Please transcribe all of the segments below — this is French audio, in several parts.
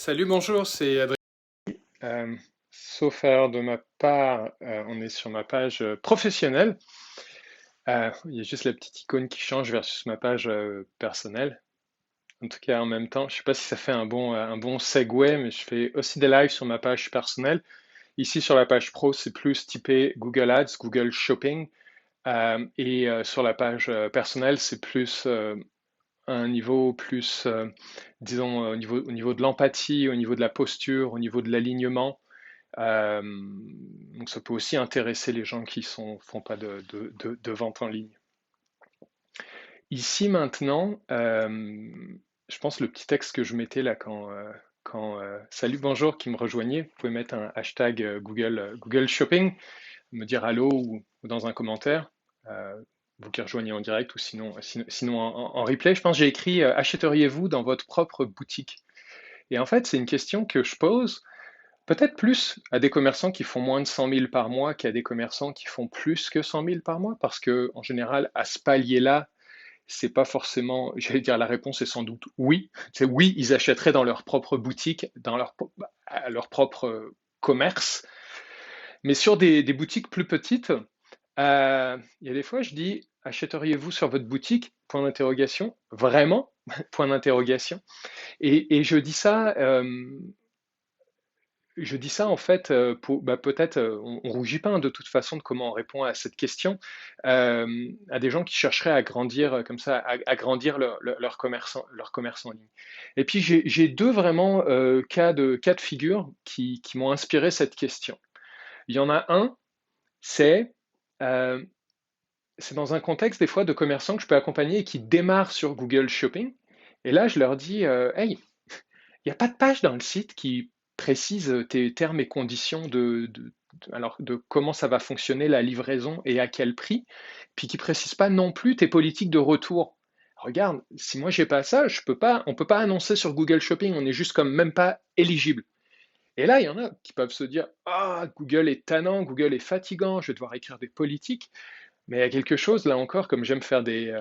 Salut, bonjour, c'est Adrien. Euh, Sauf erreur de ma part, on est sur ma page professionnelle. Il y a juste la petite icône qui change versus ma page personnelle. En tout cas, en même temps, je sais pas si ça fait un bon segue, mais je fais aussi des lives sur ma page personnelle. Ici, sur la page pro, c'est plus typé Google Ads, Google Shopping. Sur la page personnelle, c'est plus un niveau plus, disons, au niveau de l'empathie, au niveau de la posture, au niveau de l'alignement. Euh, donc ça peut aussi intéresser les gens qui font pas de vente en ligne. Ici maintenant, je pense le petit texte que je mettais là quand salut bonjour qui me rejoignait, vous pouvez mettre un hashtag Google Shopping, me dire allô ou dans un commentaire, euh, vous qui rejoignez en direct ou sinon en replay. Je pense que j'ai écrit achèteriez-vous dans votre propre boutique? Et en fait, c'est une question que je pose peut-être plus à des commerçants qui font moins de 100 000 par mois qu'à des commerçants qui font plus que 100 000 par mois, parce que en général, à ce palier-là, c'est pas forcément, j'allais dire la réponse est sans doute oui. C'est oui, ils achèteraient dans leur propre boutique, à leur propre commerce. Mais sur des boutiques plus petites, il y a des fois, je dis, achèteriez-vous sur votre boutique? Point d'interrogation. Vraiment? Point d'interrogation. Et je dis ça en fait peut-être on rougit pas hein, de toute façon de comment on répond à cette question à des gens qui chercheraient à grandir comme ça, à grandir leur commerce en ligne. Et puis j'ai deux vraiment cas de figure qui m'ont inspiré cette question. Il y en a un, c'est euh, c'est dans un contexte des fois de commerçants que je peux accompagner et qui démarrent sur Google Shopping. Et là, je leur dis, hey, il n'y a pas de page dans le site qui précise tes termes et conditions alors de comment ça va fonctionner la livraison et à quel prix, puis qui précise pas non plus tes politiques de retour. Regarde, si moi j'ai pas ça, on peut pas annoncer sur Google Shopping, on est juste comme même pas éligible. Et là, il y en a qui peuvent se dire, ah, Google est tannant, Google est fatigant, je vais devoir écrire des politiques. Mais il y a quelque chose, là encore, comme j'aime faire des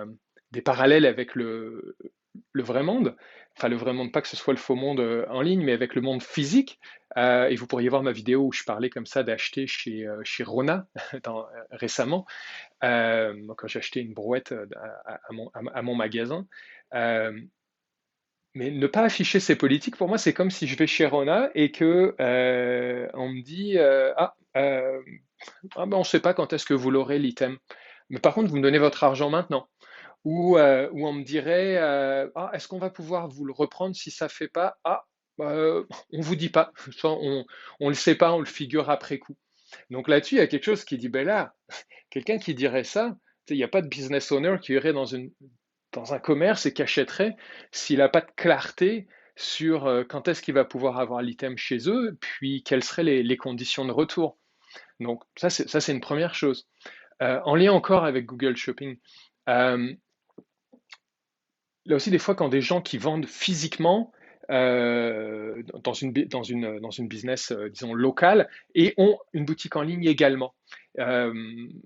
parallèles avec le vrai monde, enfin le vrai monde, pas que ce soit le faux monde en ligne, mais avec le monde physique. Et vous pourriez voir ma vidéo où je parlais comme ça d'acheter chez Rona récemment, quand j'ai acheté une brouette à mon magasin. Euh, mais ne pas afficher ces politiques, pour moi, c'est comme si je vais chez Rona et que on me dit ah ben on ne sait pas quand est-ce que vous l'aurez l'item. Mais par contre, vous me donnez votre argent maintenant. Ou on me dirait, ah, est-ce qu'on va pouvoir vous le reprendre si ça fait pas? Ah, on vous dit pas. Ça, on le sait pas, on le figure après coup. Donc là-dessus, il y a quelque chose qui dit, ben là, quelqu'un qui dirait ça, il n'y a pas de business owner qui irait dans un commerce et qui achèterait s'il n'a pas de clarté sur quand est-ce qu'il va pouvoir avoir l'item chez eux, puis quelles seraient les conditions de retour. Donc ça, c'est une première chose. En lien encore avec Google Shopping, euh, là aussi, des fois, quand des gens qui vendent physiquement dans une business, disons, locale et ont une boutique en ligne également, euh,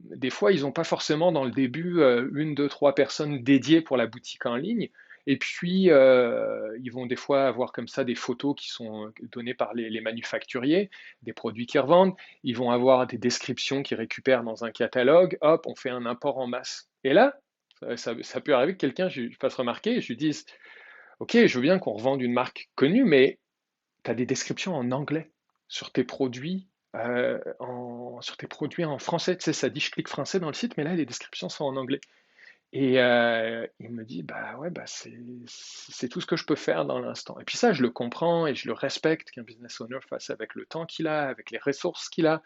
des fois, ils n'ont pas forcément dans le début une, deux, trois personnes dédiées pour la boutique en ligne. Et puis, ils vont des fois avoir comme ça des photos qui sont données par les manufacturiers, des produits qu'ils revendent. Ils vont avoir des descriptions qu'ils récupèrent dans un catalogue. Hop, on fait un import en masse. Et là, ça peut arriver que quelqu'un je fasse remarquer et je lui dise, OK, je veux bien qu'on revende une marque connue, mais tu as des descriptions en anglais sur tes produits, sur tes produits en français. Tu sais, ça dit je clique français dans le site, mais là, les descriptions sont en anglais. Et il me dit, bah ouais, bah c'est tout ce que je peux faire dans l'instant. Et puis ça, je le comprends et je le respecte qu'un business owner fasse avec le temps qu'il a, avec les ressources qu'il a.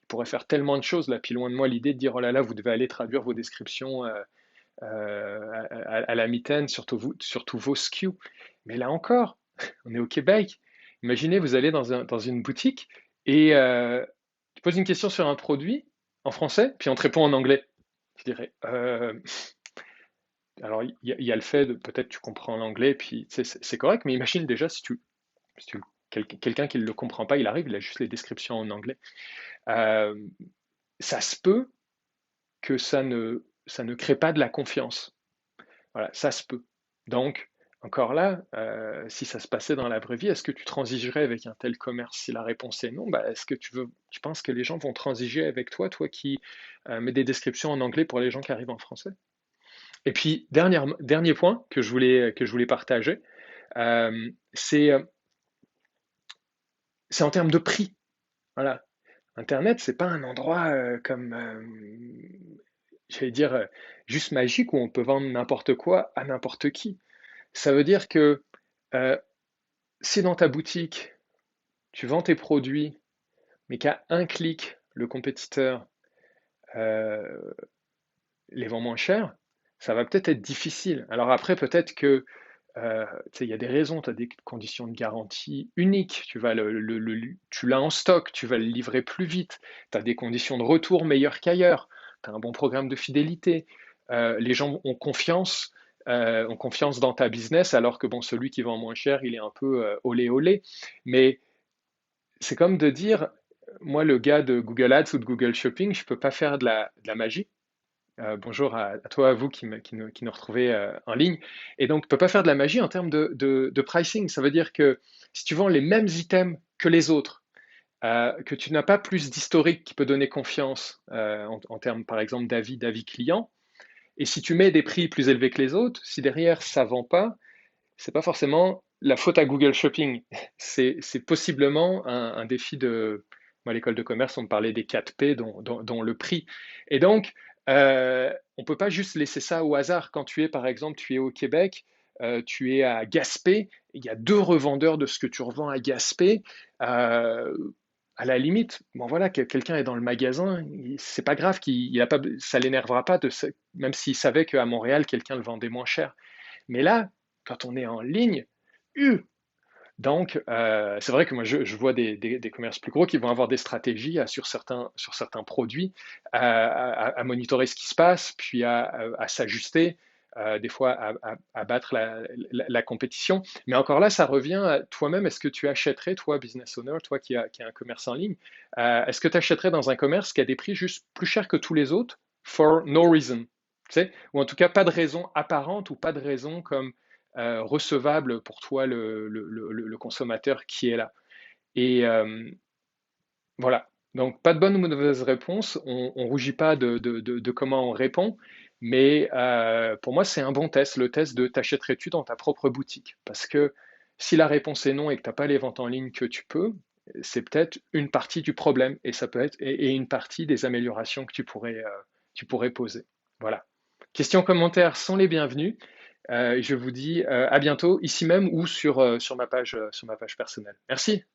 Il pourrait faire tellement de choses. Là, puis loin de moi l'idée de dire, oh là là, vous devez aller traduire vos descriptions à la mitaine, surtout vos SKU. Mais là encore, on est au Québec. Imaginez, vous allez dans une boutique et tu poses une question sur un produit en français, puis on te répond en anglais. Je dirais, alors il y a le fait de peut-être tu comprends l'anglais, puis tu sais, c'est correct, mais imagine déjà si tu quelqu'un qui ne le comprend pas, il arrive, il a juste les descriptions en anglais. Euh, Ça se peut que ça ne crée pas de la confiance. Voilà, ça se peut. Donc, encore là, si ça se passait dans la vraie vie, est-ce que tu transigerais avec un tel commerce? Si la réponse est non, bah, est-ce que tu penses que les gens vont transiger avec toi, toi qui mets des descriptions en anglais pour les gens qui arrivent en français? Et puis, dernier point que je voulais partager, euh, c'est euh, c'est en termes de prix. Voilà. Internet, c'est pas un endroit comme, j'allais dire, juste magique où on peut vendre n'importe quoi à n'importe qui. Ça veut dire que euh, si dans ta boutique, tu vends tes produits, mais qu'à un clic, le compétiteur euh, les vend moins cher, ça va peut-être être difficile. Alors après, peut-être que tu sais, il y a des raisons, tu as des conditions de garantie uniques, tu l'as en stock, tu vas le livrer plus vite, tu as des conditions de retour meilleures qu'ailleurs, tu as un bon programme de fidélité, les gens ont confiance dans ta business, alors que bon, celui qui vend moins cher, il est un peu olé olé. Mais c'est comme de dire, moi, le gars de Google Ads ou de Google Shopping, je ne peux pas faire de la magie. Bonjour à toi, à vous qui nous retrouvez en ligne. Et donc, tu ne peux pas faire de la magie en termes de pricing. Ça veut dire que si tu vends les mêmes items que les autres, que tu n'as pas plus d'historique qui peut donner confiance en termes, par exemple, d'avis client, et si tu mets des prix plus élevés que les autres, si derrière ça ne vend pas, c'est pas forcément la faute à Google Shopping. C'est possiblement un défi de. Moi, à l'école de commerce, on me parlait des 4 P, dont le prix. Et donc, on ne peut pas juste laisser ça au hasard. Quand tu es, par exemple, tu es au Québec, tu es à Gaspé, il y a deux revendeurs de ce que tu revends à Gaspé. Euh, à la limite, bon voilà, que quelqu'un est dans le magasin, c'est pas grave, il a pas, ça l'énervera pas, même s'il savait qu'à Montréal, quelqu'un le vendait moins cher. Mais là, quand on est en ligne, donc c'est vrai que moi je vois des commerces plus gros qui vont avoir des stratégies sur certains produits, à monitorer ce qui se passe, puis à s'ajuster, des fois à battre la compétition. Mais encore là, ça revient à toi-même. Est-ce que tu achèterais, toi, business owner, toi qui a un commerce en ligne, est-ce que tu achèterais dans un commerce qui a des prix juste plus chers que tous les autres, for no reason? Tu sais, ou en tout cas pas de raison apparente ou pas de raison comme recevable pour toi, le consommateur qui est là. Et voilà. Donc, pas de bonne ou mauvaise réponse. On ne rougit pas de comment on répond. Mais pour moi, c'est un bon test, le test de t'achèterais-tu dans ta propre boutique. Parce que si la réponse est non et que tu n'as pas les ventes en ligne que tu peux, c'est peut-être une partie du problème et ça peut être et une partie des améliorations que tu pourrais poser. Voilà. Questions, commentaires sont les bienvenus. Je vous dis à bientôt, ici même ou sur ma page personnelle. Merci.